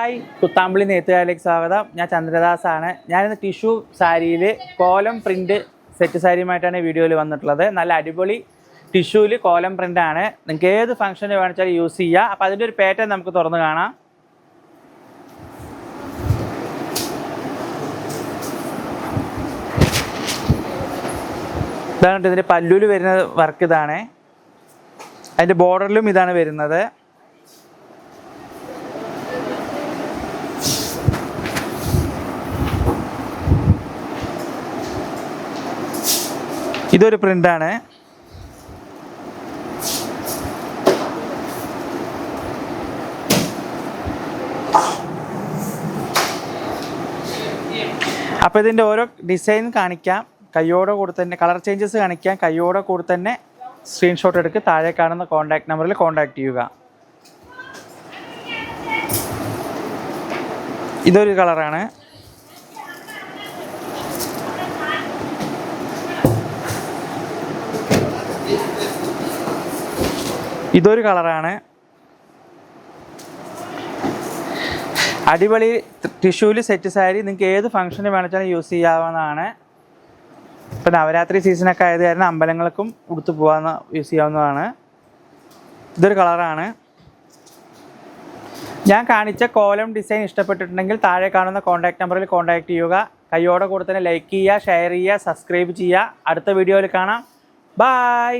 Hi, Kuthampully നെയ്ത്തുകാരിലേക്ക് സ്വാഗതം. ഞാൻ ചന്ദ്രദാസാണ്. ഞാനിന്ന് ടിഷ്യൂ സാരിയിൽ കോലം പ്രിൻറ്റ് സെറ്റ് സാരിയുമായിട്ടാണ് വീഡിയോയിൽ വന്നിട്ടുള്ളത്. നല്ല അടിപൊളി ടിഷ്യൂവിൽ കോലം പ്രിൻ്റാണ്. നിങ്ങൾക്ക് ഏത് ഫംഗ്ഷന് വേണിച്ചാലും യൂസ് ചെയ്യുക. അപ്പോൾ അതിൻ്റെ ഒരു പാറ്റേൺ നമുക്ക് തുറന്ന് കാണാം. ഇതാണ് ഇതിൻ്റെ പല്ലുവിൽ വരുന്ന വർക്ക്. ഇതാണ് അതിൻ്റെ ബോർഡറിലും ഇതാണ് വരുന്നത്. ഇതൊരു പ്രിൻ്റാണ്. അപ്പോൾ ഇതിൻ്റെ ഓരോ ഡിസൈൻ കാണിക്കാം, കയ്യോടെ കൂടെ തന്നെ കളർ ചേഞ്ചസ് കാണിക്കാം. കയ്യോടെ കൂടെ തന്നെ സ്ക്രീൻഷോട്ട് എടുക്കുക. താഴെ കാണുന്ന കോൺടാക്ട് നമ്പറിൽ കോൺടാക്ട് ചെയ്യുക. ഇതൊരു കളറാണ്. ഇതൊരു കളറാണ്. അടിപൊളി ടിഷ്യൂവിൽ സെറ്റ് സാരി നിങ്ങൾക്ക് ഏത് ഫംഗ്ഷന് വേണമെച്ചാലും യൂസ് ചെയ്യാവുന്നതാണ്. ഇപ്പം നവരാത്രി സീസണൊക്കെ ആയത് കാരണം അമ്പലങ്ങൾക്കും ഉടുത്തു പോകാവുന്ന യൂസ് ചെയ്യാവുന്നതാണ്. ഇതൊരു കളറാണ്. ഞാൻ കാണിച്ച കോലം ഡിസൈൻ ഇഷ്ടപ്പെട്ടിട്ടുണ്ടെങ്കിൽ താഴെ കാണുന്ന കോൺടാക്ട് നമ്പറിൽ കോൺടാക്ട് ചെയ്യുക. കയ്യോടെ കൂടെ തന്നെ ലൈക്ക് ചെയ്യുക, ഷെയർ ചെയ്യുക, സബ്സ്ക്രൈബ് ചെയ്യുക. അടുത്ത വീഡിയോയിൽ കാണാം. ബൈ.